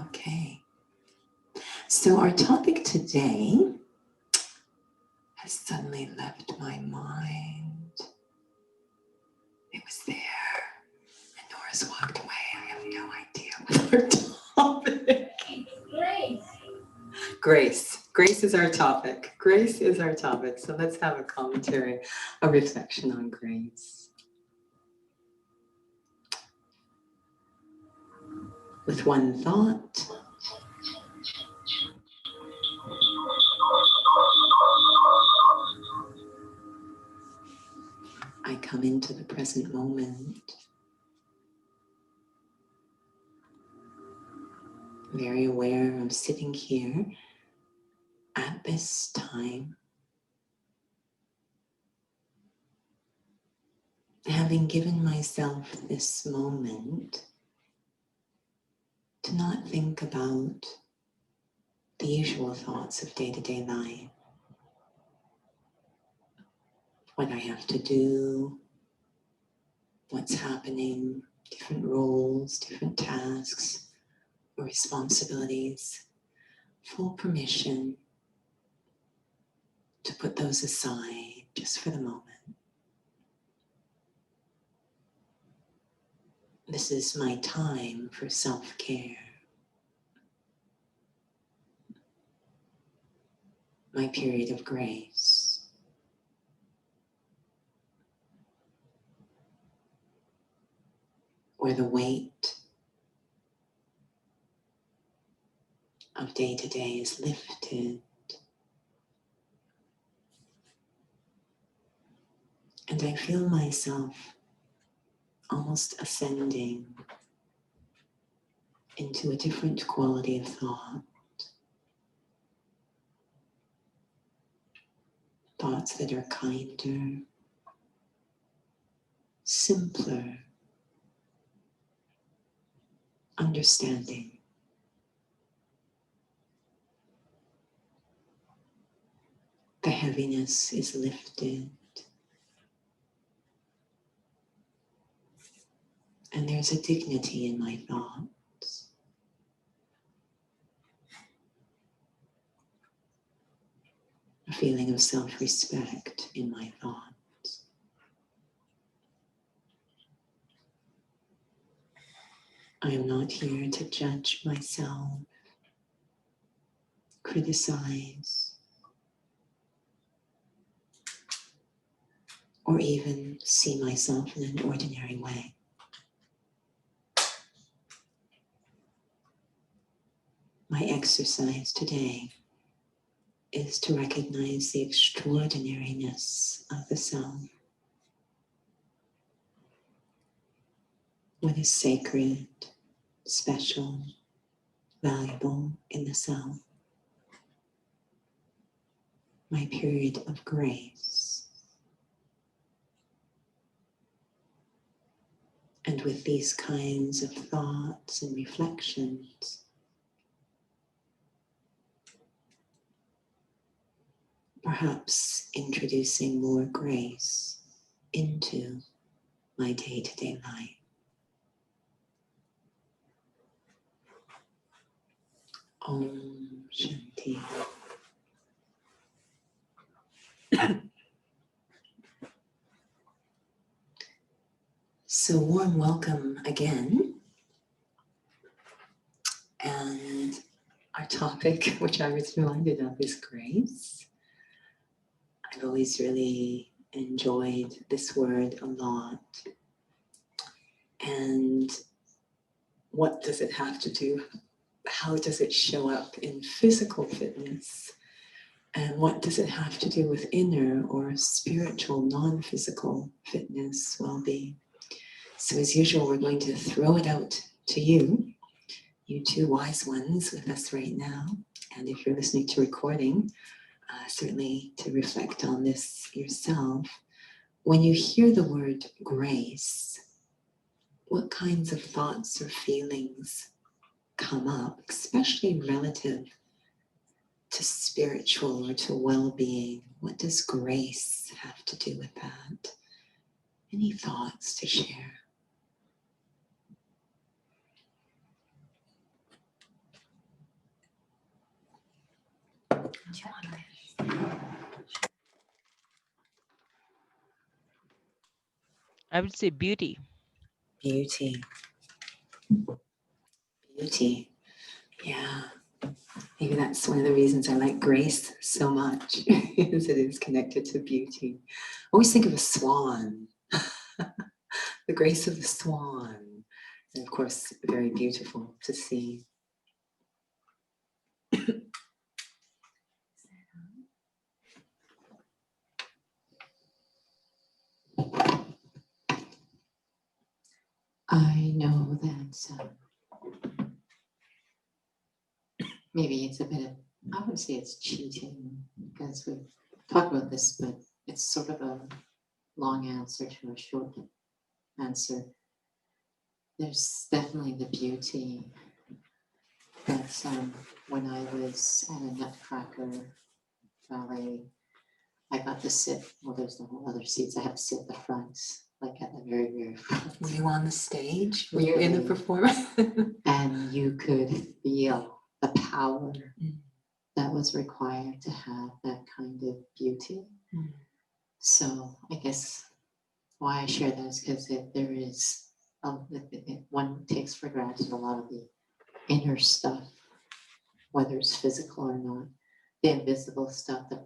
Okay. So our topic today has suddenly left my mind. It was there, and Nora's walked away. I have no idea what our topic. Grace. Grace is our topic. Grace is our topic. So let's have a commentary, a reflection on grace. With one thought, I come into the present moment, very aware of sitting here at this time, having given myself this moment to not think about the usual thoughts of day-to-day life, what I have to do, what's happening, different roles, different tasks or responsibilities, full permission to put those aside just for the moment. This is my time for self-care, my period of grace. Where the weight of day-to-day is lifted, and I feel myself almost ascending into a different quality of thought. Thoughts that are kinder, simpler, understanding. The heaviness is lifted, and there's a dignity in my thoughts. A feeling of self-respect in my thoughts. I am not here to judge myself, criticize, or even see myself in an ordinary way. My exercise today is to recognize the extraordinariness of the self. What is sacred, special, valuable in the self. My period of grace. And with these kinds of thoughts and reflections, perhaps introducing more grace into my day-to-day life. Om Shanti. So warm welcome again. And our topic, which I was reminded of, is grace. I've always really enjoyed this word a lot. And what does it have to do? How does it show up in physical fitness? And what does it have to do with inner or spiritual, non-physical fitness, well-being? So as usual, we're going to throw it out to you two wise ones with us right now. And if you're listening to recording, certainly to reflect on this yourself. When you hear the word grace, what kinds of thoughts or feelings come up, especially relative to spiritual or to well-being? What does grace have to do with that? Any thoughts to share? I would say beauty. Beauty. Beauty. Yeah. Maybe that's one of the reasons I like grace so much, is it is connected to beauty. I always think of a swan, the grace of the swan. And of course, very beautiful to see. I know that maybe it's a bit of, I would say it's cheating, because we've talked about this, but it's sort of a long answer to a short answer. There's definitely the beauty that when I was at a Nutcracker ballet, I got to sit, well, there's the whole other seats, I had to sit at the front, like at the very, very front. Were you on the stage? Were you in the performance? And you could feel the power that was required to have that kind of beauty. So I guess why I share that is because there is, one takes for granted a lot of the inner stuff, whether it's physical or not, the invisible stuff that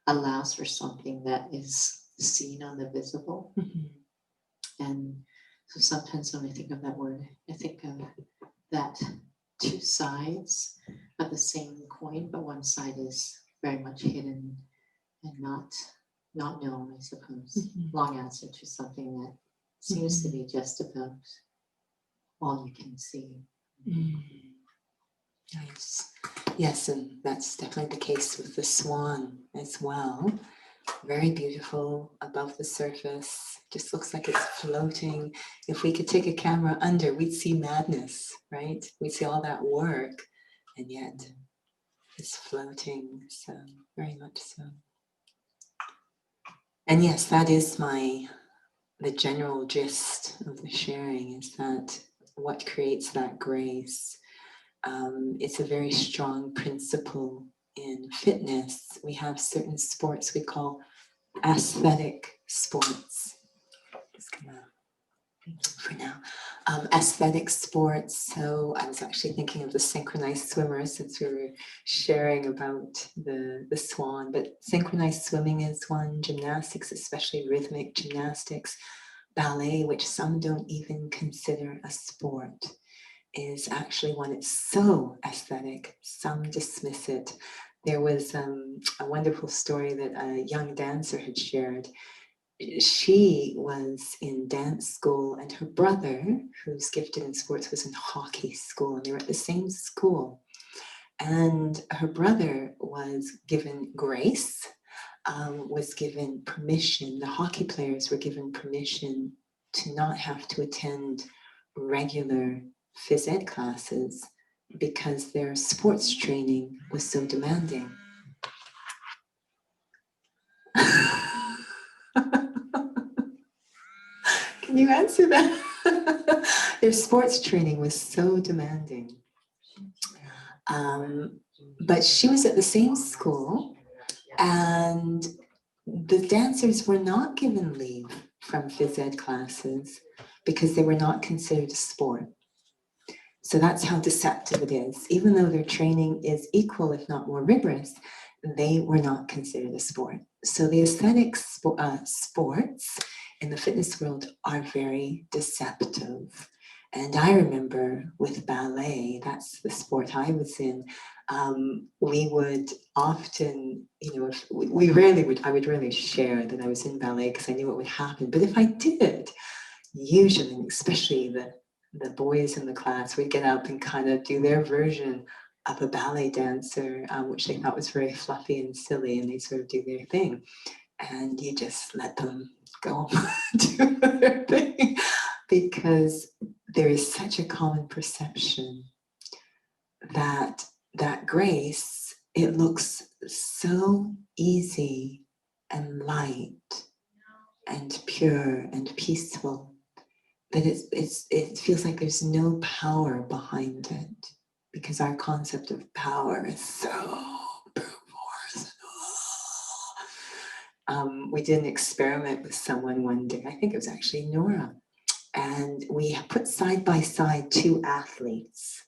allows for something that is seen on the visible. And so sometimes when I think of that word, I think of that two sides of the same coin, but one side is very much hidden and not known, I suppose. Long answer to something that seems to be just about all you can see. Nice. Yes, and that's definitely the case with the swan as well. Very beautiful above the surface. Just looks like it's floating. If we could take a camera under, we'd see madness, right? We'd see all that work, and yet it's floating. So very much so. And yes, that is the general gist of the sharing, is that what creates that grace. It's a very strong principle in fitness. We have certain sports we call aesthetic sports. Just gonna, for now, aesthetic sports. So I was actually thinking of the synchronized swimmer, since we were sharing about the swan, but synchronized swimming is one, gymnastics, especially rhythmic gymnastics, ballet, which some don't even consider a sport, is actually one. It's so aesthetic, some dismiss it. There was a wonderful story that a young dancer had shared. She was in dance school, and her brother, who's gifted in sports, was in hockey school, and they were at the same school. And her brother was given grace, was given permission. The hockey players were given permission to not have to attend regular phys ed classes because their sports training was so demanding. Can you answer that? Their sports training was so demanding. But she was at the same school, and the dancers were not given leave from phys ed classes because they were not considered a sport. So that's how deceptive it is. Even though their training is equal, if not more rigorous, they were not considered a sport. So the aesthetic sports in the fitness world are very deceptive. And I remember with ballet, that's the sport I was in, we would often, if I would rarely share that I was in ballet because I knew what would happen. But if I did, usually, especially the boys in the class, would get up and kind of do their version of a ballet dancer, which they thought was very fluffy and silly, and they sort of do their thing. And you just let them go do their thing, because there is such a common perception that grace, it looks so easy and light and pure and peaceful, that it feels like there's no power behind it, because our concept of power is so performative. We did an experiment with someone one day, I think it was actually Nora, and we put side by side two athletes,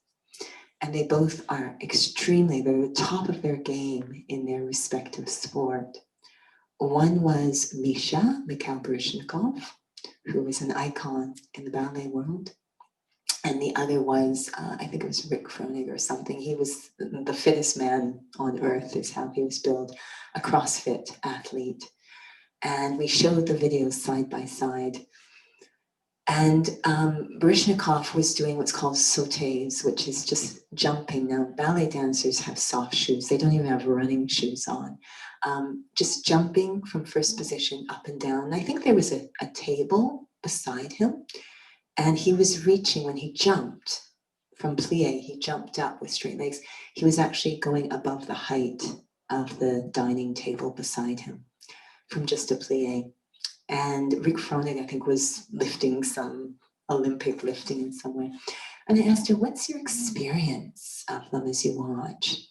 and they both are they're the top of their game in their respective sport. One was Mikhail Baryshnikov, who was an icon in the ballet world. And the other was, I think it was Rick Froning or something. He was the fittest man on earth, is how he was billed, a CrossFit athlete. And we showed the videos side by side. And Baryshnikov was doing what's called sautés, which is just jumping. Now, ballet dancers have soft shoes. They don't even have running shoes on. Just jumping from first position up and down. And I think there was a table beside him. And he was reaching, when he jumped from plie, he jumped up with straight legs. He was actually going above the height of the dining table beside him from just a plie. And Rick Froning, I think, was lifting some Olympic lifting in some way. And I asked her, what's your experience of them as you watch?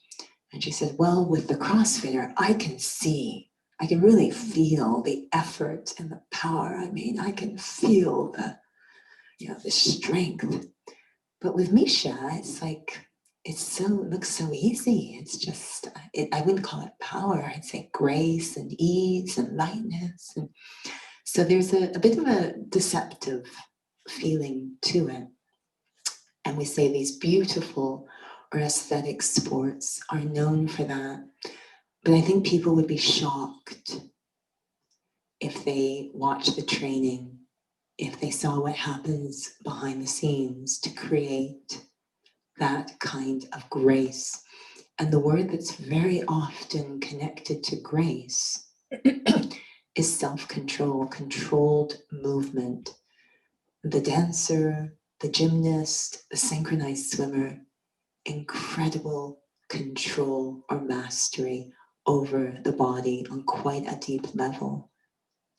And she said, well, with the CrossFitter, I can really feel the effort and the power. I mean, I can feel the strength. But with Misha, it's like, it looks so easy. It's just, I wouldn't call it power. I'd say grace and ease and lightness. And so there's a bit of a deceptive feeling to it. And we say these beautiful or aesthetic sports are known for that. But I think people would be shocked if they watch the training, if they saw what happens behind the scenes to create that kind of grace. And the word that's very often connected to grace is self-control, controlled movement. The dancer, the gymnast, the synchronized swimmer, incredible control or mastery over the body on quite a deep level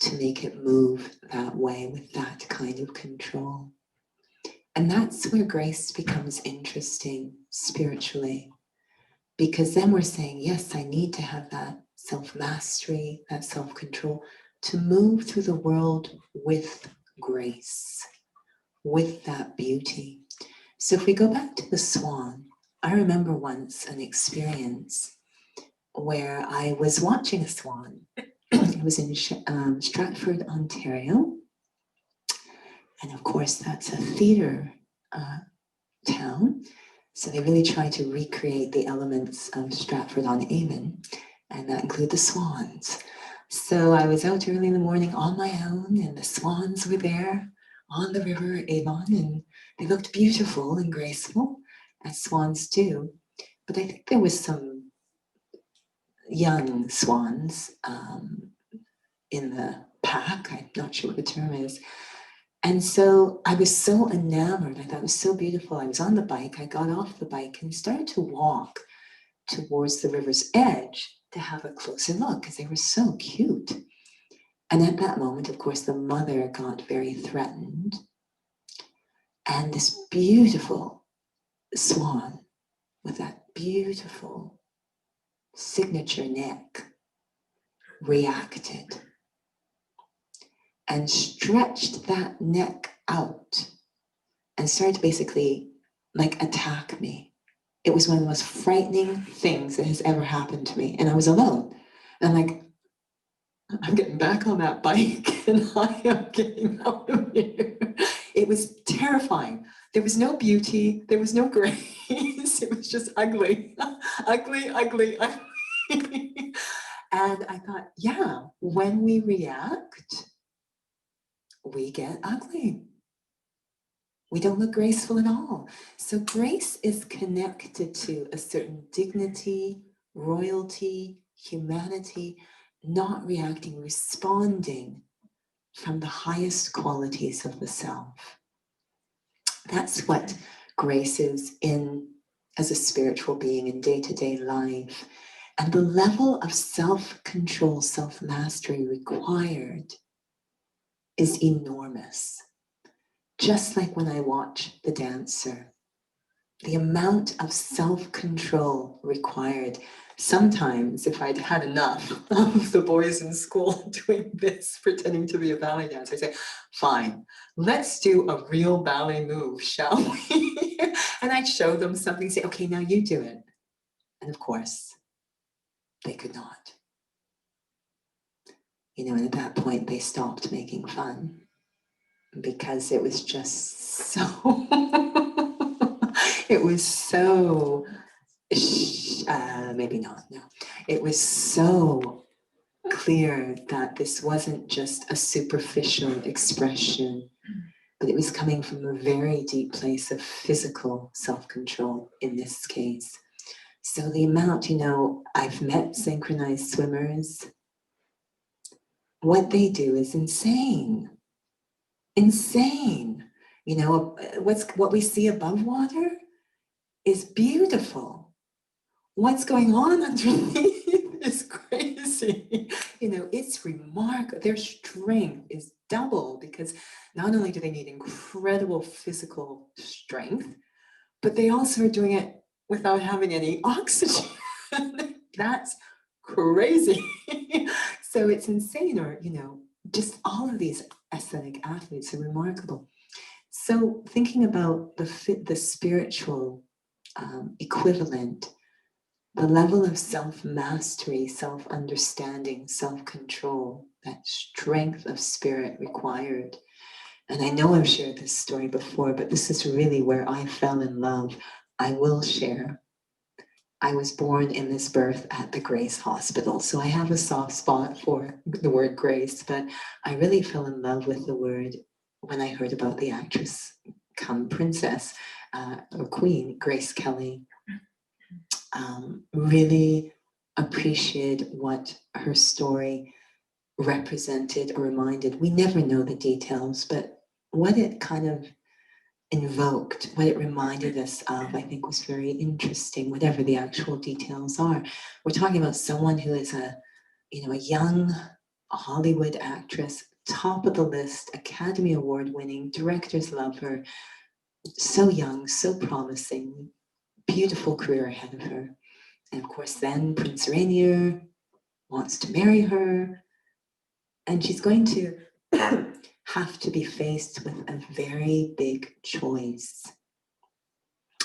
to make it move that way with that kind of control. And that's where grace becomes interesting spiritually, because then we're saying, yes, I need to have that self-mastery, that self-control to move through the world with grace, with that beauty. So if we go back to the swan, I remember once an experience where I was watching a swan. It was in Stratford, Ontario. And of course, that's a theater town. So they really try to recreate the elements of Stratford-on-Avon, and that include the swans. So I was out early in the morning on my own, and the swans were there on the river Avon, and they looked beautiful and graceful, as swans do. But I think there was some young swans in the pack. I'm not sure what the term is. And so I was so enamored. I thought it was so beautiful. I was on the bike. I got off the bike and started to walk towards the river's edge to have a closer look because they were so cute. And at that moment, of course, the mother got very threatened. And this beautiful swan with that beautiful signature neck reacted and stretched that neck out and started to basically like attack me. It was one of the most frightening things that has ever happened to me. And I was alone. And I'm like, I'm getting back on that bike and I am getting out of here. It was terrifying. There was no beauty. There was no grace. It was just ugly, ugly, ugly, ugly. And I thought, yeah, when we react, we get ugly. We don't look graceful at all. So grace is connected to a certain dignity, royalty, humanity, not reacting, responding from the highest qualities of the self. That's what grace is as a spiritual being in day-to-day life. And the level of self-control, self-mastery required is enormous. Just like when I watch the dancer, the amount of self-control required. Sometimes, if I'd had enough of the boys in school doing this, pretending to be a ballet dancer, I'd say, fine, let's do a real ballet move, shall we? And I'd show them something, say, okay, now you do it. And of course, they could not. And at that point, they stopped making fun because it was just so, it was so, maybe not, no. It was so clear that this wasn't just a superficial expression, but it was coming from a very deep place of physical self-control in this case. So the amount, I've met synchronized swimmers. What they do is insane. Insane. What we see above water is beautiful. What's going on underneath is crazy. It's remarkable. Their strength is double because not only do they need incredible physical strength, but they also are doing it without having any oxygen. That's crazy. So it's insane, or, just all of these athletic athletes are remarkable. So thinking about the spiritual equivalent, the level of self-mastery, self-understanding, self-control, that strength of spirit required. And I know I've shared this story before, but this is really where I fell in love. I will share. I was born in this birth at the Grace Hospital, so I have a soft spot for the word grace, but I really fell in love with the word when I heard about the actress come princess, or queen, Grace Kelly. Really appreciated what her story represented or reminded. We never know the details, but what it kind of invoked, what it reminded us of, I think was very interesting, whatever the actual details are. We're talking about someone who is a young Hollywood actress, top of the list, Academy Award winning, directors love her, so young, so promising, beautiful career ahead of her. And of course then Prince Rainier wants to marry her, and she's going to have to be faced with a very big choice.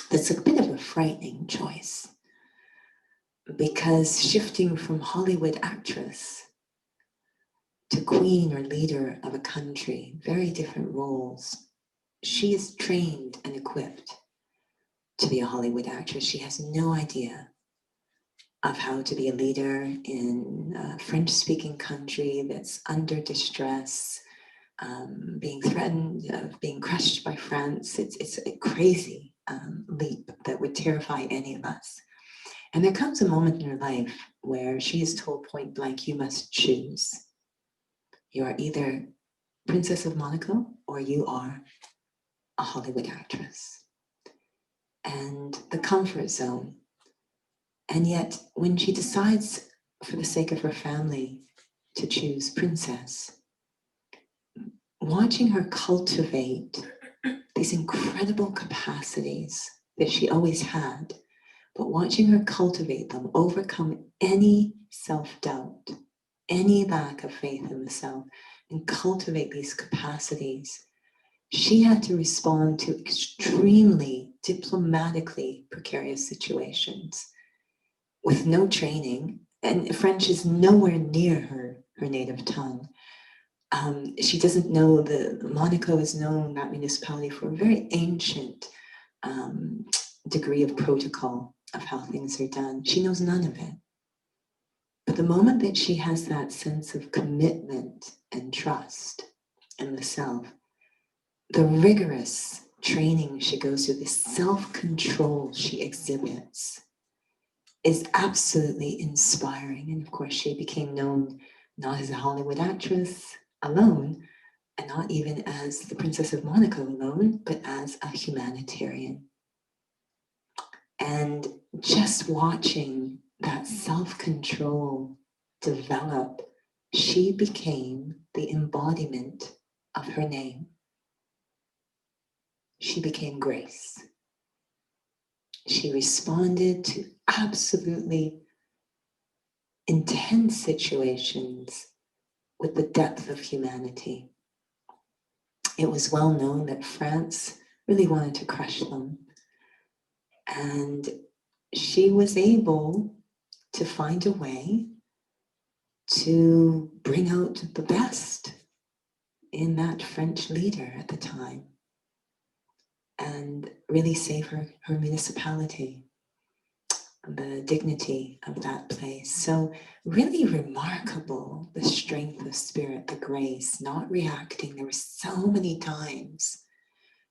That's a bit of a frightening choice, because shifting from Hollywood actress to queen or leader of a country, very different roles. She is trained and equipped to be a Hollywood actress. She has no idea of how to be a leader in a French-speaking country that's under distress, being threatened of being crushed by France. It's a crazy leap that would terrify any of us. And there comes a moment in her life where she is told point blank, you must choose. You are either Princess of Monaco or you are a Hollywood actress. And the comfort zone. And yet when she decides, for the sake of her family, to choose princess, watching her cultivate these incredible capacities that she always had, but watching her cultivate them, overcome any self-doubt, any lack of faith in the self, and cultivate these capacities, she had to respond to extremely diplomatically precarious situations with no training, and French is nowhere near her native tongue. She doesn't know Monaco is known, that municipality, for a very ancient degree of protocol of how things are done. She knows none of it. But the moment that she has that sense of commitment and trust in the self, the rigorous training she goes through, the self-control she exhibits, is absolutely inspiring. And of course, she became known not as a Hollywood actress alone, and not even as the Princess of Monaco alone, but as a humanitarian. And just watching that self-control develop, she became the embodiment of her name. She became Grace. She responded to absolutely intense situations with the depth of humanity. It was well known that France really wanted to crush them. And she was able to find a way to bring out the best in that French leader at the time and really save her municipality, the dignity of that place. So really remarkable, the strength of spirit, the grace, not reacting. There were so many times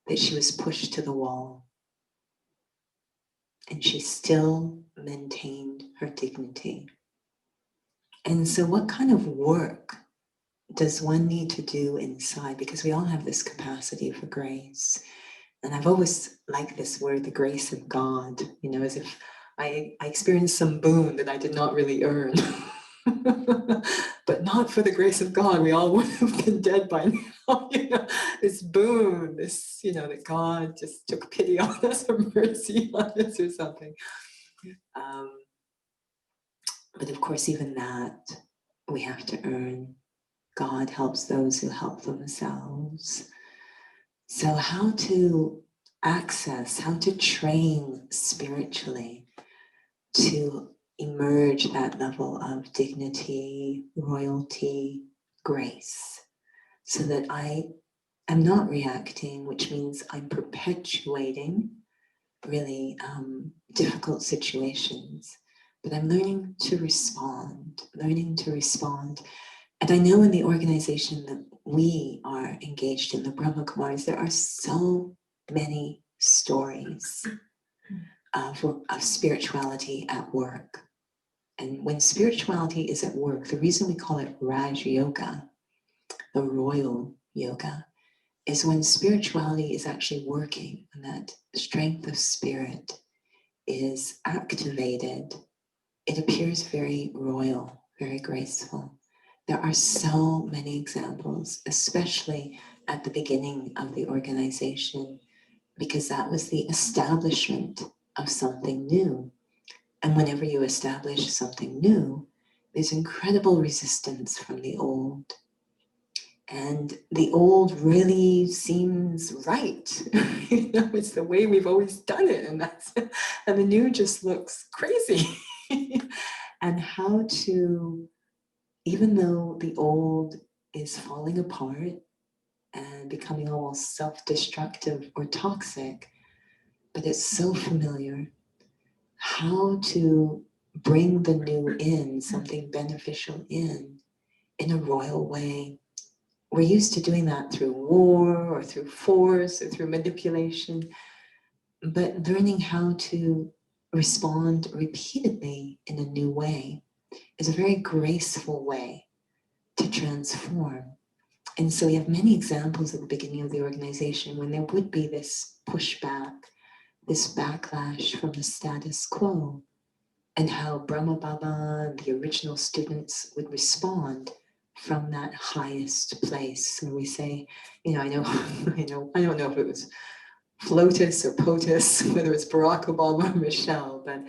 that she was pushed to the wall and she still maintained her dignity. And so what kind of work does one need to do inside? Because we all have this capacity for grace. And I've always liked this word, the grace of God, you know, as if I experienced some boon that I did not really earn. But not for the grace of God, we all would have been dead by now. You know, this boon, this, you know, that God just took pity on us or mercy on us or something. But of course, even that we have to earn. God helps those who help themselves. So how to access, how to train spiritually to emerge that level of dignity, royalty, grace, so that I am not reacting, which means I'm perpetuating really difficult situations, but I'm learning to respond. And I know in the organization that we are engaged in, the Brahma Kumaris, there are so many stories of spirituality at work. And when spirituality is at work, the reason we call it Raj Yoga, the royal yoga, is when spirituality is actually working and that strength of spirit is activated, it appears very royal, very graceful. There are so many examples, especially at the beginning of the organization, because that was the establishment of something new. And whenever you establish something new, there's incredible resistance from the old. And the old really seems right. You know, it's the way we've always done it, and the new just looks crazy. And how to, even though the old is falling apart and becoming almost self-destructive or toxic, but it's so familiar, how to bring the new in, something beneficial in a royal way. We're used to doing that through war or through force or through manipulation, but learning how to respond repeatedly in a new way is a very graceful way to transform. And so we have many examples at the beginning of the organization when there would be this pushback, this backlash from the status quo, and how Brahma Baba, the original students, would respond from that highest place. And we say, you know, I don't know if it was FLOTUS or POTUS, whether it's Barack Obama or Michelle, but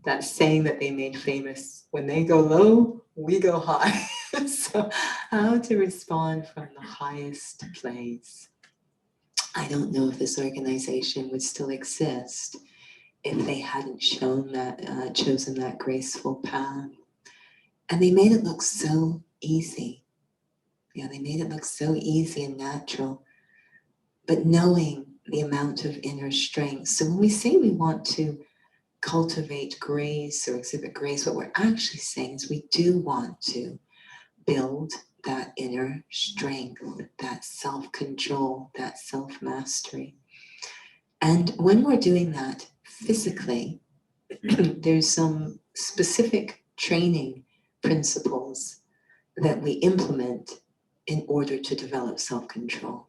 that saying that they made famous, when they go low, we go high. So how to respond from the highest place. I don't know if this organization would still exist if they hadn't chosen that graceful path. And they made it look so easy. Yeah, they made it look so easy and natural, but knowing the amount of inner strength. So when we say we want to cultivate grace or exhibit grace, what we're actually saying is we do want to build that inner strength, that self-control, that self-mastery. And when we're doing that physically, there's some specific training principles that we implement in order to develop self-control.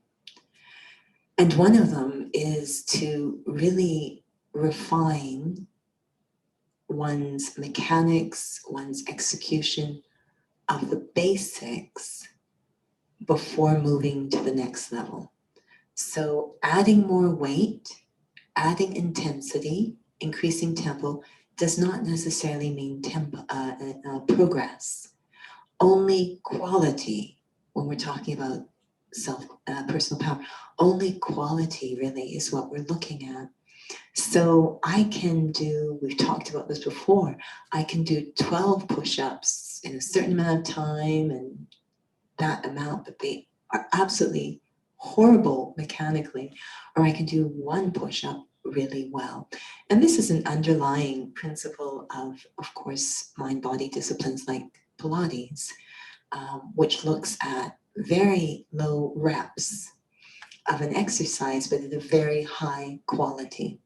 And one of them is to really refine one's mechanics, one's execution of the basics before moving to the next level. So adding more weight adding intensity, increasing tempo, does not necessarily mean progress. Only quality, when we're talking about personal power, only quality really is what we're looking at. So I can do, we've talked about this before, I can do 12 push-ups in a certain amount of time and that amount, but they are absolutely horrible mechanically, or I can do one push-up really well. And this is an underlying principle of course, mind-body disciplines like Pilates, which looks at very low reps of an exercise, but at a very high quality.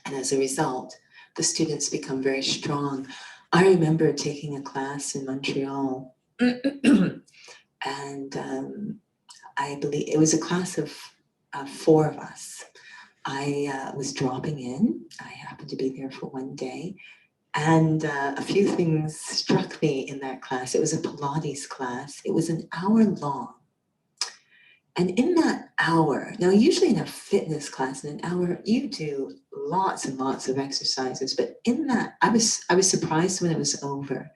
And as a result, the students become very strong. I remember taking a class in Montreal, and I believe it was a class of 4 of us. I was dropping in. I happened to be there for one day. And a few things struck me in that class. It was a Pilates class. It was an hour long. And in that hour, now usually in a fitness class, in an hour, you do lots and lots of exercises. But in that, I was surprised when it was over,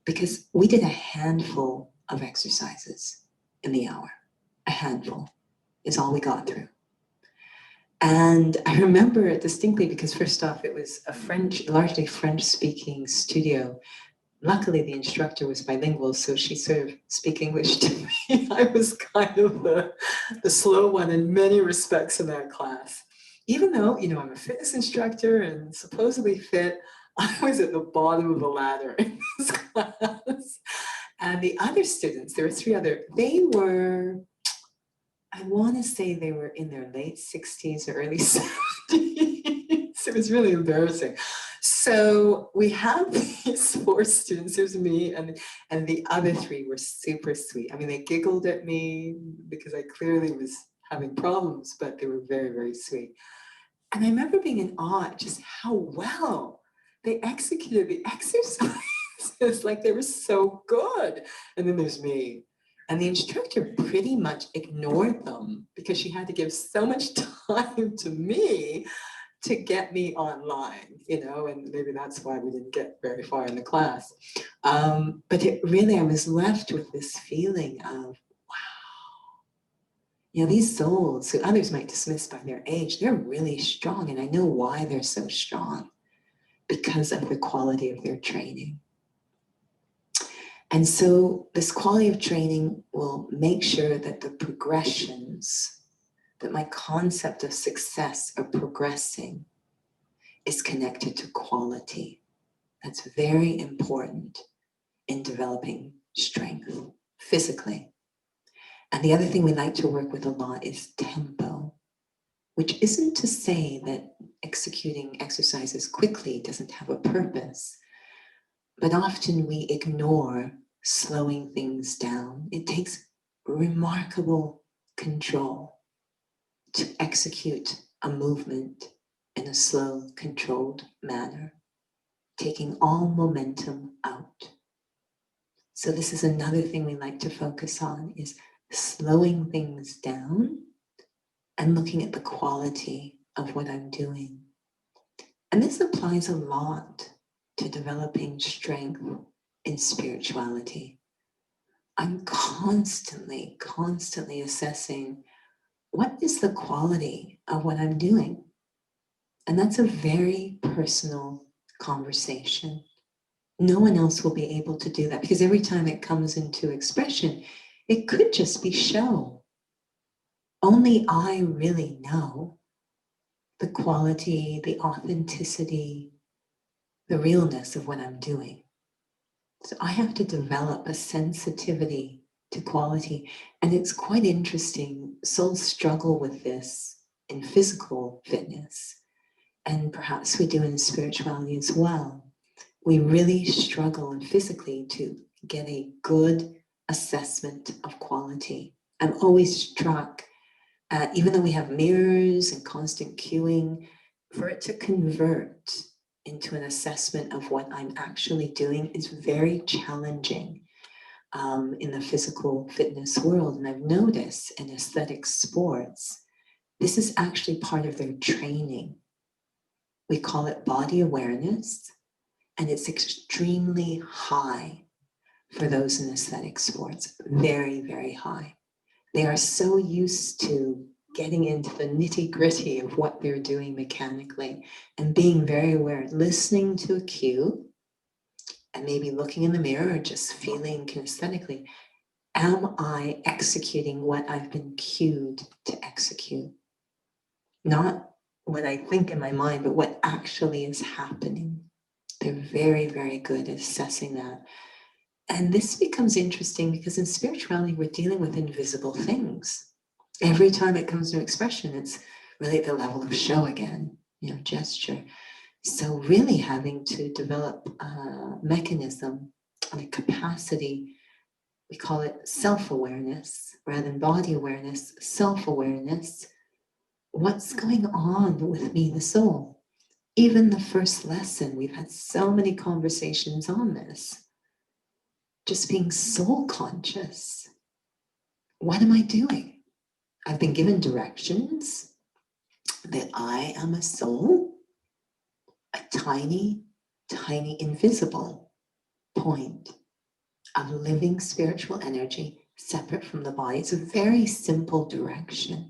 because we did a handful of exercises in the hour. A handful is all we got through. And I remember it distinctly because first off, it was a largely French-speaking studio. Luckily, the instructor was bilingual, so she sort of spoke English to me. I was kind of the slow one in many respects in that class. Even though, I'm a fitness instructor and supposedly fit, I was at the bottom of the ladder in this class. And the other students, there were 3 other, they were, I want to say they were in their late 60s or early 70s. It was really embarrassing. So we have these 4 students, there's me, and the other 3 were super sweet. I mean, they giggled at me because I clearly was having problems, but they were very, very sweet. And I remember being in awe at just how well they executed the exercises. Like they were so good. And then there's me. And the instructor pretty much ignored them because she had to give so much time to me to get me online, and maybe that's why we didn't get very far in the class. But I was left with this feeling of, wow, these souls who others might dismiss by their age, they're really strong. And I know why they're so strong, because of the quality of their training. And so this quality of training will make sure that the progressions, that my concept of success or progressing is connected to quality. That's very important in developing strength physically. And the other thing we like to work with a lot is tempo, which isn't to say that executing exercises quickly doesn't have a purpose, but often we ignore slowing things down. It takes remarkable control to execute a movement in a slow, controlled manner, taking all momentum out. So this is another thing we like to focus on, is slowing things down and looking at the quality of what I'm doing. And this applies a lot to developing strength in spirituality. I'm constantly assessing what is the quality of what I'm doing. And that's a very personal conversation. No one else will be able to do that, because every time it comes into expression, it could just be show. Only I really know the quality, the authenticity, the realness of what I'm doing. So I have to develop a sensitivity to quality. And it's quite interesting. Souls struggle with this in physical fitness, and perhaps we do in spirituality as well. We really struggle physically to get a good assessment of quality. I'm always struck, even though we have mirrors and constant cueing, for it to convert into an assessment of what I'm actually doing is very challenging in the physical fitness world. And I've noticed in aesthetic sports This is actually part of their training. We call it body awareness, and it's extremely high for those in aesthetic sports. Very, very high. They are so used to getting into the nitty-gritty of what they're doing mechanically and being very aware, listening to a cue, and maybe looking in the mirror or just feeling kinesthetically, am I executing what I've been cued to execute? Not what I think in my mind, but what actually is happening. They're very, very good at assessing that. And this becomes interesting because in spirituality, we're dealing with invisible things. Every time it comes to expression, it's really at the level of show again, gesture. So really having to develop a mechanism and a capacity, we call it self-awareness rather than body awareness, self-awareness. What's going on with me, the soul? Even the first lesson, we've had so many conversations on this. Just being soul conscious. What am I doing? I've been given directions that I am a soul, a tiny, tiny invisible point of living spiritual energy separate from the body. It's a very simple direction.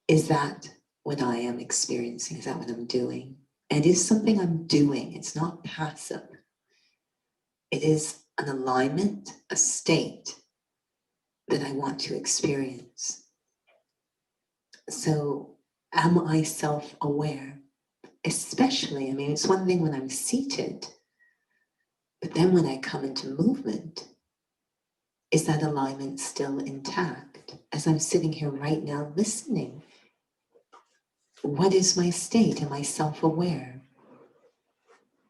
Is that what I am experiencing? Is that what I'm doing? And it is something I'm doing. It's not passive. It is an alignment, a state that I want to experience. So am I self-aware? Especially, it's one thing when I'm seated, but then when I come into movement, is that alignment still intact? As I'm sitting here right now listening, what is my state? Am I self-aware?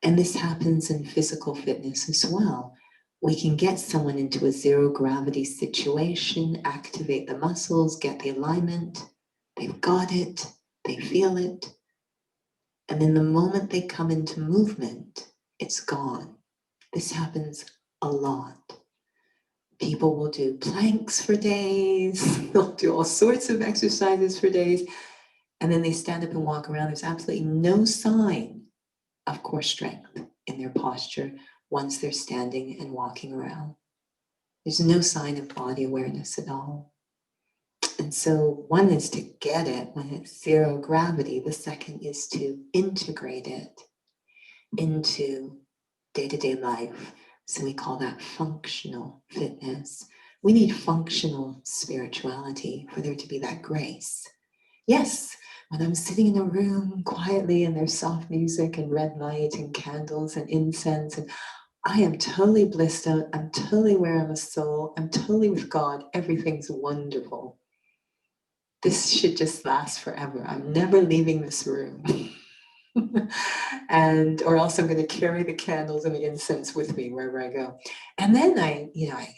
And this happens in physical fitness as well. We can get someone into a zero gravity situation, activate the muscles, get the alignment. They've got it, they feel it. And then the moment they come into movement, it's gone. This happens a lot. People will do planks for days, they'll do all sorts of exercises for days, and then they stand up and walk around. There's absolutely no sign of core strength in their posture once they're standing and walking around. There's no sign of body awareness at all. And so one is to get it when it's zero gravity. The second is to integrate it into day-to-day life. So we call that functional fitness. We need functional spirituality for there to be that grace. Yes, when I'm sitting in a room quietly and there's soft music and red light and candles and incense, and I am totally blissed out, I'm totally aware I'm a soul, I'm totally with God, everything's wonderful. This should just last forever. I'm never leaving this room. Or else I'm going to carry the candles and the incense with me wherever I go. And then I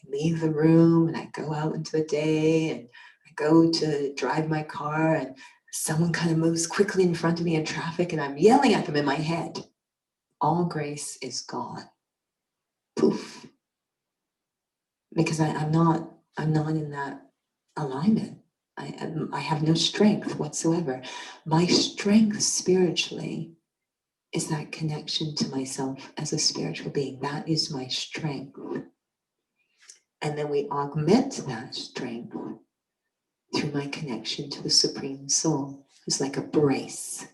leave the room and I go out into the day and I go to drive my car and someone kind of moves quickly in front of me in traffic and I'm yelling at them in my head. All grace is gone. Poof. Because I'm not in that alignment. I have no strength whatsoever. My strength spiritually is that connection to myself as a spiritual being. That is my strength. And then we augment that strength through my connection to the Supreme Soul, who's like a brace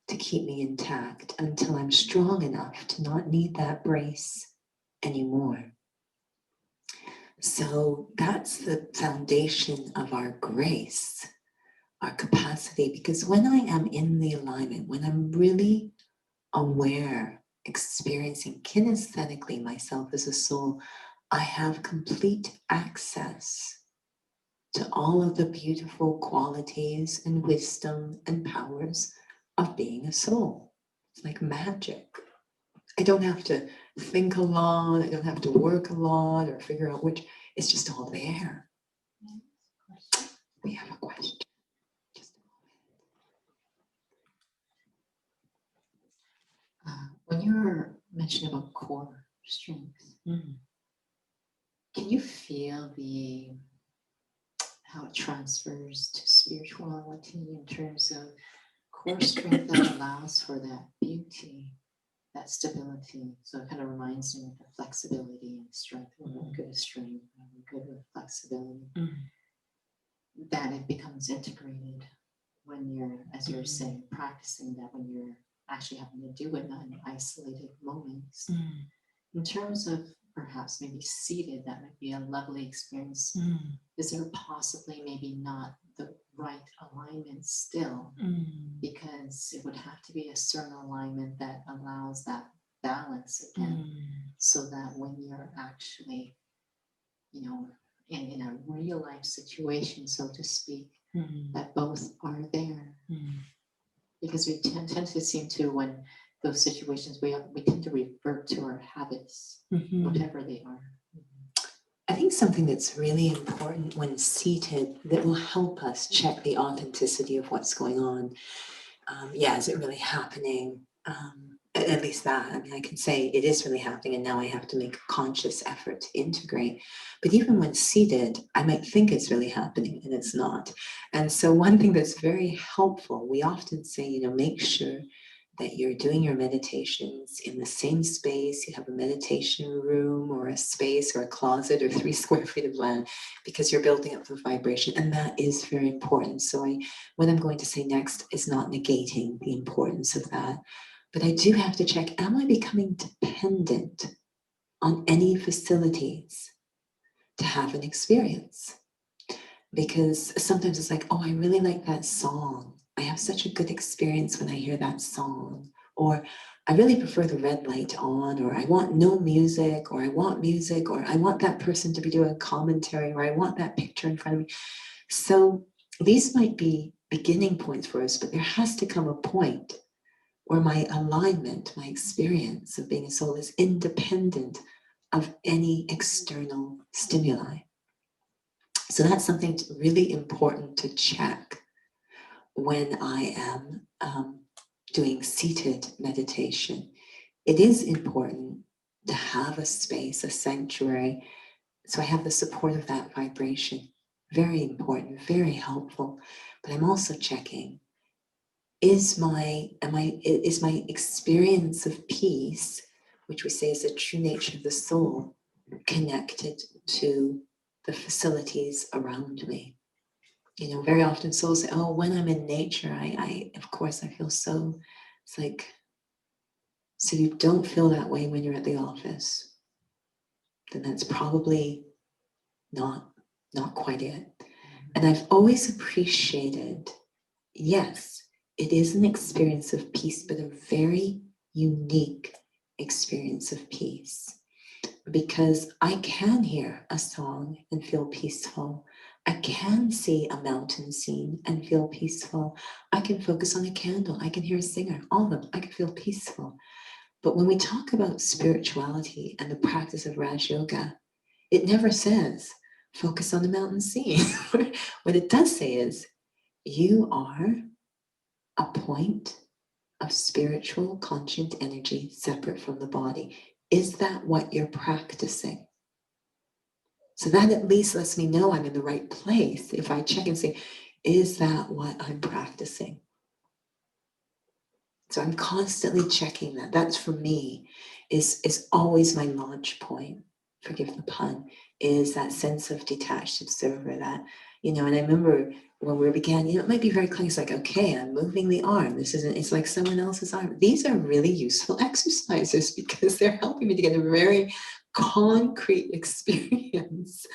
to keep me intact until I'm strong enough to not need that brace anymore. So that's the foundation of our grace, our capacity, because when I am in the alignment, when I'm really aware, experiencing kinesthetically myself as a soul, I have complete access to all of the beautiful qualities and wisdom and powers of being a soul. It's like magic. I don't have to think a lot, I don't have to work a lot or figure out which, it's just all there. We have a question. Just a moment. When you're mentioning about core strength, can you feel the how it transfers to spirituality in terms of core strength that allows for that beauty, that stability. So it kind of reminds me of the flexibility and strength. We're really good at strength, we're good with flexibility. That it becomes integrated when you're, as you're saying, practicing that, when you're actually having to do it not in isolated moments. In terms of perhaps maybe seated, that might be a lovely experience. Is there possibly maybe not the right alignment still? Because it would have to be a certain alignment that allows that balance again, so that when you're actually, you know, in a real life situation, so to speak, that both are there. Because we tend to seem to, when those situations, we tend to revert to our habits, whatever they are. I think something that's really important when seated that will help us check the authenticity of what's going on. Is it really happening? At least that. I mean, I can say it is really happening, and now I have to make a conscious effort to integrate. But even when seated, I might think it's really happening, and it's not. And so one thing that's very helpful, we often say, make sure that you're doing your meditations in the same space. You have a meditation room or a space or a closet or 3 square feet of land, because you're building up the vibration, and that is very important. So what I'm going to say next is not negating the importance of that, but I do have to check, am I becoming dependent on any facilities to have an experience? Because sometimes it's like, oh, I really like that song. I have such a good experience when I hear that song. Or I really prefer the red light on, or I want no music, or I want music, or I want that person to be doing a commentary, or I want that picture in front of me. So these might be beginning points for us, but there has to come a point where my alignment, my experience of being a soul is independent of any external stimuli. So that's something really important to check when I am doing seated meditation. It is important to have a space, a sanctuary, so I have the support of that vibration. Very important, very helpful. But I'm also checking, is my experience of peace, which we say is the true nature of the soul, connected to the facilities around me? Very often souls say, oh, when I'm in nature, I of course I feel so, it's like, so you don't feel that way when you're at the office, then that's probably not quite it. And I've always appreciated, yes, it is an experience of peace, but a very unique experience of peace, because I can hear a song and feel peaceful. I can see a mountain scene and feel peaceful. I can focus on a candle. I can hear a singer, all of them. I can feel peaceful. But when we talk about spirituality and the practice of Raj Yoga, it never says, focus on the mountain scene. What it does say is, you are a point of spiritual conscient energy separate from the body. Is that what you're practicing? So that at least lets me know I'm in the right place if I check and say, is that what I'm practicing? So I'm constantly checking that. That's, for me, is always my launch point, forgive the pun, is that sense of detached observer that, and I remember when we began, it might be very clear. It's like, okay, I'm moving the arm. It's like someone else's arm. These are really useful exercises because they're helping me to get a very concrete experience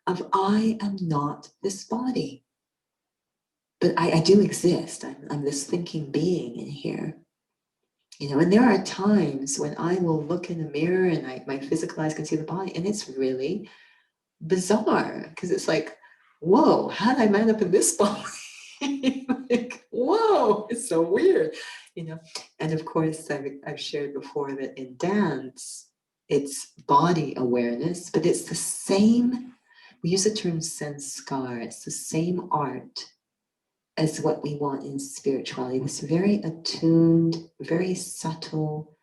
of I am not this body. But I do exist. I'm this thinking being in here. And there are times when I will look in the mirror and my physical eyes can see the body, and it's really bizarre because it's like, whoa, how did I land up in this body? Like, whoa, it's so weird, And of course, I've shared before that in dance, it's body awareness, but it's the same. We use the term sanskar. It's the same art as what we want in spirituality. This very attuned, very subtle,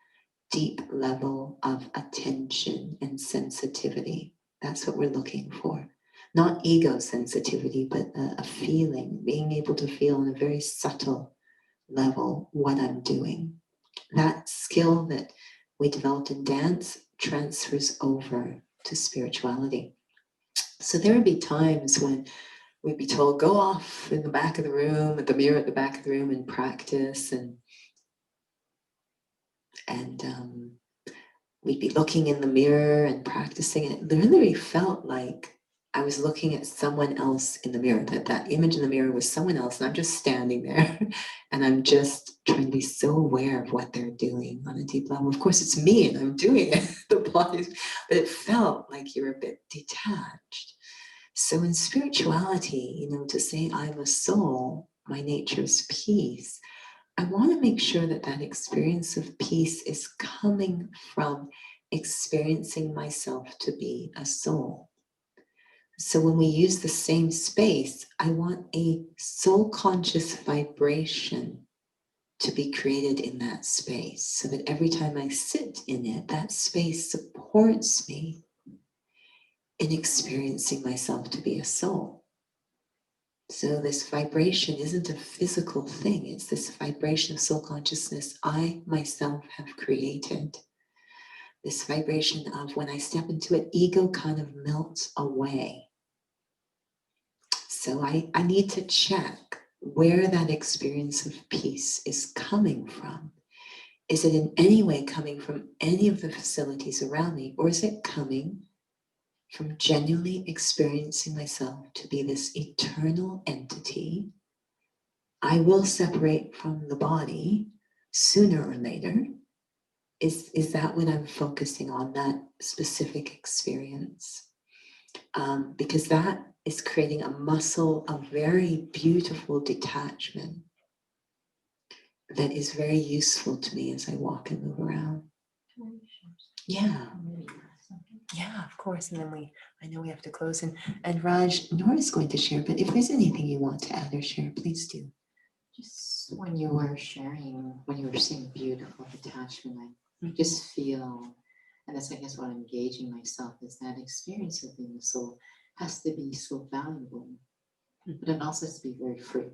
deep level of attention and sensitivity. That's what we're looking for. not ego sensitivity, but a feeling, being able to feel on a very subtle level what I'm doing. That skill that we developed in dance transfers over to spirituality. So there would be times when we'd be told, go off in the back of the room, at the mirror at the back of the room and practice, and we'd be looking in the mirror and practicing. It literally felt like I was looking at someone else in the mirror, that image in the mirror was someone else, and I'm just standing there and I'm just trying to be so aware of what they're doing on a deep level. Of course, it's me and I'm doing it, the body, but it felt like you're a bit detached. So in spirituality, to say I'm a soul, my nature is peace, I want to make sure that that experience of peace is coming from experiencing myself to be a soul. So when we use the same space, I want a soul conscious vibration to be created in that space, so that every time I sit in it, that space supports me in experiencing myself to be a soul. So this vibration isn't a physical thing. It's this vibration of soul consciousness I myself have created. This vibration of when I step into it, ego kind of melts away. So I need to check where that experience of peace is coming from. Is it in any way coming from any of the facilities around me, or is it coming from genuinely experiencing myself to be this eternal entity? I will separate from the body sooner or later. Is that what I'm focusing on, that specific experience? Because that is creating a muscle of very beautiful detachment that is very useful to me as I walk and move around. Yeah. Yeah, of course. And then I know we have to close. And Raj, Nora's going to share, but if there's anything you want to add or share, please do. Just when you were saying beautiful detachment, I just feel, and that's I guess what I'm gauging myself, is that experience of being a soul has to be so valuable, but it also has to be very free.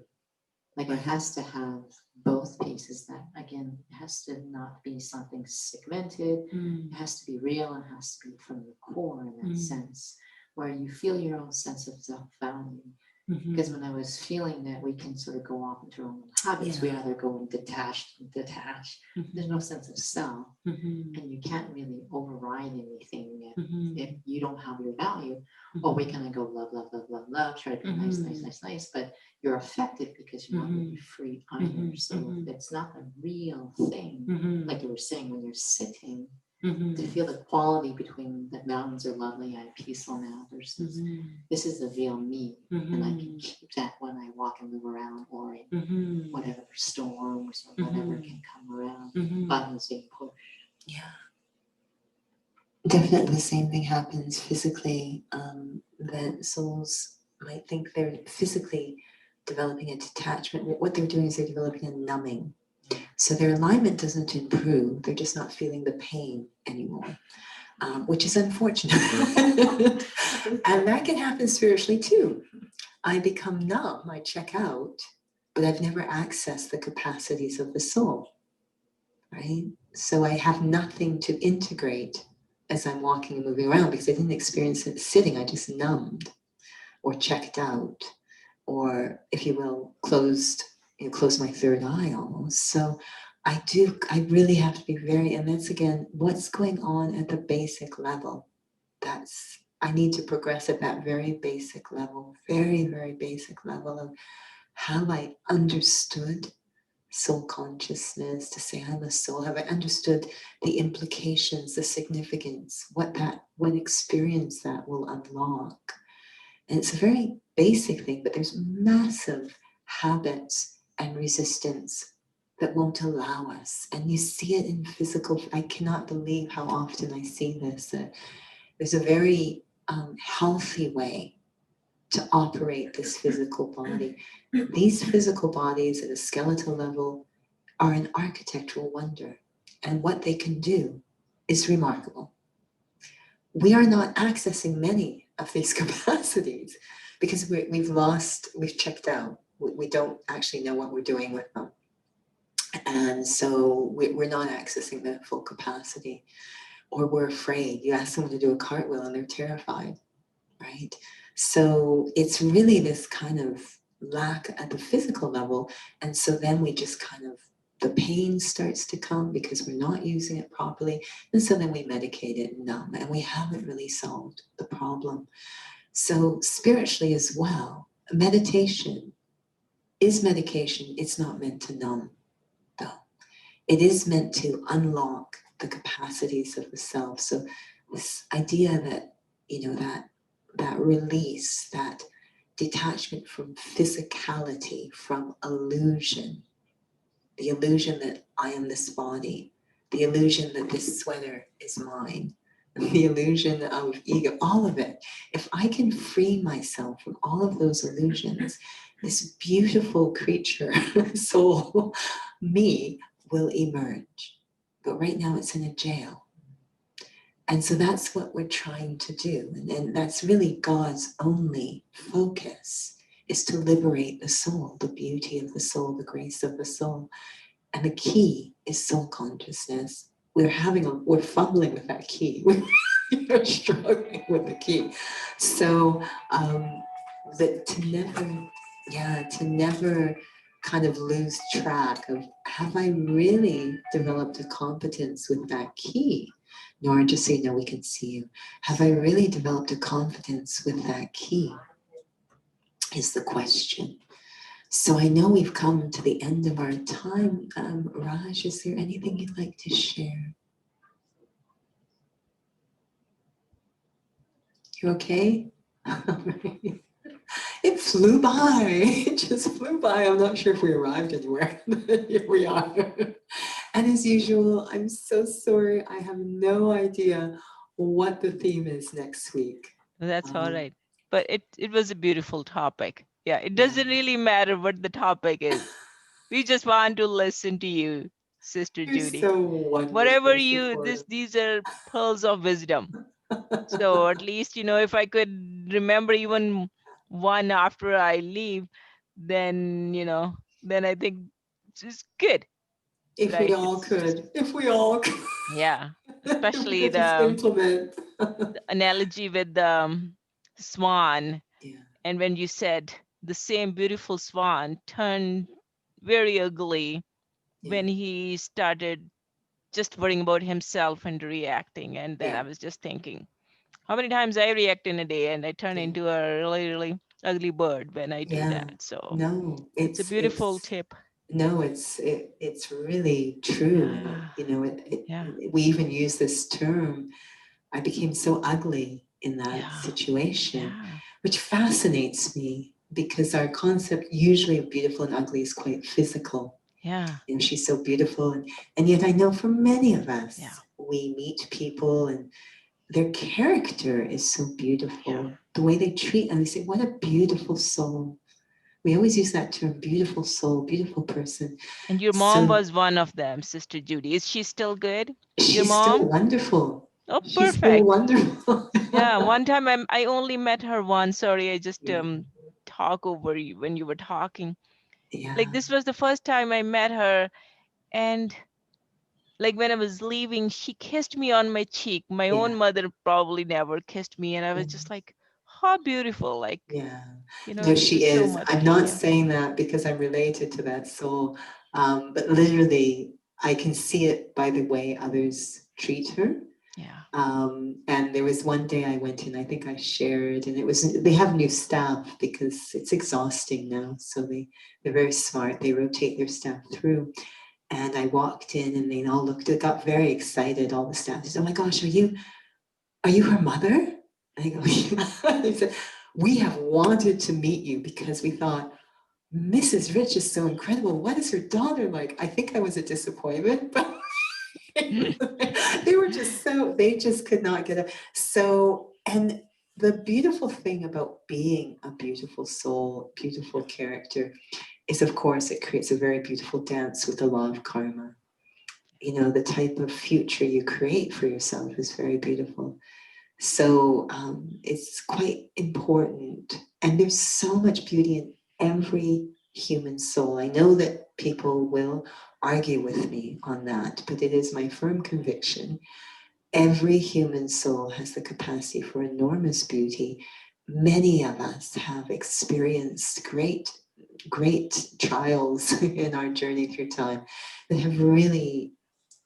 Like it has to have both pieces. That again, it has to not be something segmented. It has to be real. It has to be from the core in that sense, where you feel your own sense of self-value. Because when I was feeling that we can sort of go off into our own habits, we either go and detach. There's no sense of self, and you can't really override anything if you don't have your value. Or we kind of go love, try to be nice, but you're affected because you're not really free either. So if it's not a real thing, like you were saying, when you're sitting, to feel the quality between the mountains are lovely, I'm peaceful now, versus this is the real me, and I can keep that when I walk and move around, or in whatever storms or whatever can come around, buttons being pushed. Yeah. Definitely the same thing happens physically, that souls might think they're physically developing a detachment. What they're doing is they're developing a numbing. So their alignment doesn't improve. They're just not feeling the pain anymore, which is unfortunate. And that can happen spiritually too. I become numb, I check out, but I've never accessed the capacities of the soul, right? So I have nothing to integrate as I'm walking and moving around, because I didn't experience it sitting. I just numbed or checked out, or if you will, closed my third eye almost. So I really have to be very, and that's again, what's going on at the basic level. I need to progress at that very basic level, very, very basic level of have I understood soul consciousness, to say I'm a soul? Have I understood the implications, the significance, what experience that will unlock? And it's a very basic thing, but there's massive habits and resistance that won't allow us. And you see it in physical. I cannot believe how often I see this. There's a very healthy way to operate this physical body. These physical bodies at a skeletal level are an architectural wonder, and what they can do is remarkable. We are not accessing many of these capacities, because we've checked out. We don't actually know what we're doing with them. And so we're not accessing the full capacity, or we're afraid. You ask someone to do a cartwheel and they're terrified, right? So it's really this kind of lack at the physical level. And so then we just kind of, the pain starts to come because we're not using it properly. And so then we medicate it and numb, and we haven't really solved the problem. So spiritually as well, meditation is medication. It's not meant to numb, though. It is meant to unlock the capacities of the self. So this idea that, that release, that detachment from physicality, from illusion, the illusion that I am this body, the illusion that this sweater is mine, the illusion of ego, all of it. If I can free myself from all of those illusions, this beautiful creature, soul, me, will emerge. But right now it's in a jail. And so that's what we're trying to do. And that's really God's only focus, is to liberate the soul, the beauty of the soul, the grace of the soul. And the key is soul consciousness. We're fumbling with that key. We're struggling with the key. So that to never kind of lose track of, have I really developed a competence with that key? Nor just say, no, we can see you. Have I really developed a confidence with that key? Is the question. So I know we've come to the end of our time. Raj, is there anything you'd like to share? You okay? It flew by. It just flew by. I'm not sure if we arrived anywhere. Here we are. And as usual, I'm so sorry. I have no idea what the theme is next week. That's all right. But it was a beautiful topic. Yeah, it Yeah. doesn't really matter what the topic is. We just want to listen to you, Sister You're Judy. so wonderful. Whatever these are pearls of wisdom. So at least, if I could remember even one after I leave, then, then I think it's good. If Right? we all could. If we all could. Yeah. Especially we could just implement. the analogy with the swan. Yeah. And when you said the same beautiful swan turned very ugly when he started just worrying about himself and reacting. And then I was just thinking, how many times I react in a day and I turn into a really, really ugly bird when I do that. So no, it's a beautiful tip. No, it's really true. We even use this term. I became so ugly in that situation, which fascinates me, because our concept usually of beautiful and ugly is quite physical. Yeah. She's so beautiful. And yet I know for many of us, we meet people and their character is so beautiful. The way they treat them, we say, what a beautiful soul. We always use that term, beautiful soul, beautiful person. And your mom was one of them, Sister Judy. Is she still good? She's still wonderful. Oh, She's perfect. still wonderful. Yeah, one time I only met her once. Sorry, I just talk over you when you were talking. Yeah. Like this was the first time I met her, and like when I was leaving, she kissed me on my cheek. My own mother probably never kissed me, and I was just like, how beautiful. Like, No, she is. so much. I'm not saying that because I'm related to that soul, but literally I can see it by the way others treat her. Yeah. And there was one day I went in, I think I shared, and they have new staff because it's exhausting now. So they're very smart. They rotate their staff through. And I walked in and they all got very excited, all the staff. They said, oh my gosh, are you her mother? And I go, yeah. They said, we have wanted to meet you because we thought, Mrs. Rich is so incredible. What is her daughter like? I think I was a disappointment, but they just could not get it. So, and the beautiful thing about being a beautiful soul, beautiful character, is of course it creates a very beautiful dance with the law of karma. The type of future you create for yourself is very beautiful. So it's quite important. And there's so much beauty in every human soul. I know that people will argue with me on that, but it is my firm conviction. Every human soul has the capacity for enormous beauty. Many of us have experienced great trials in our journey through time that have really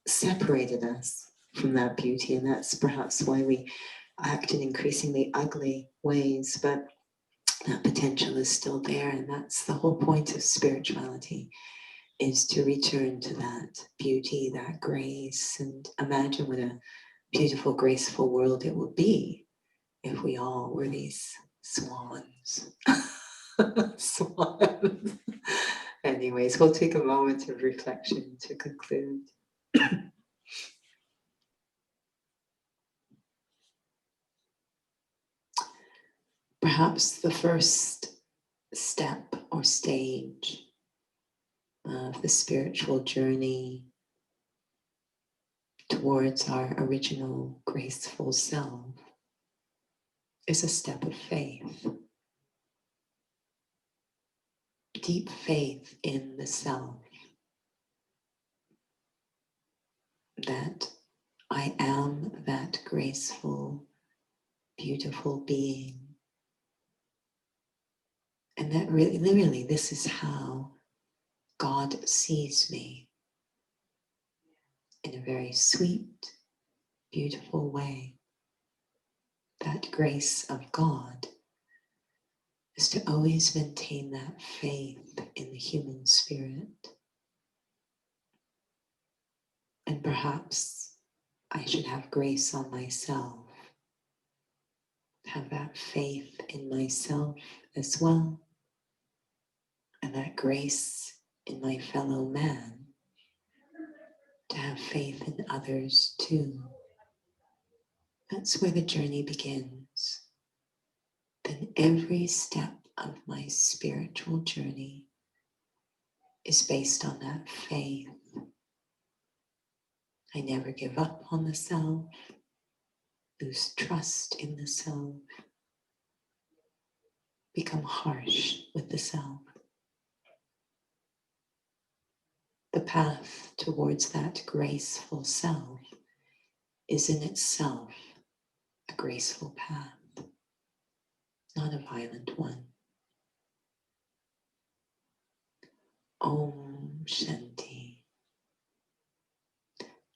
separated us from that beauty, and that's perhaps why we act in increasingly ugly ways, but that potential is still there, and that's the whole point of spirituality, is to return to that beauty, that grace, and imagine what a beautiful, graceful world it would be if we all were these swans. Swans. Anyways, we'll take a moment of reflection to conclude. Perhaps the first step or stage of the spiritual journey towards our original graceful self is a step of faith. Deep faith in the self, that I am that graceful, beautiful being. And that really, this is how God sees me, in a very sweet, beautiful way. That grace of God is to always maintain that faith in the human spirit. And perhaps I should have grace on myself, have that faith in myself as well, and that grace in my fellow man, to have faith in others too. That's where the journey begins. Then every step of my spiritual journey is based on that faith. I never give up on the self, lose trust in the self, become harsh with the self. The path towards that graceful self is in itself a graceful path, not a violent one. Om Shanti.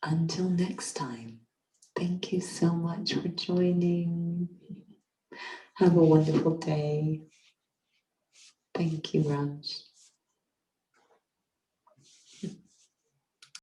Until next time, thank you so much for joining. Have a wonderful day. Thank you, Raj.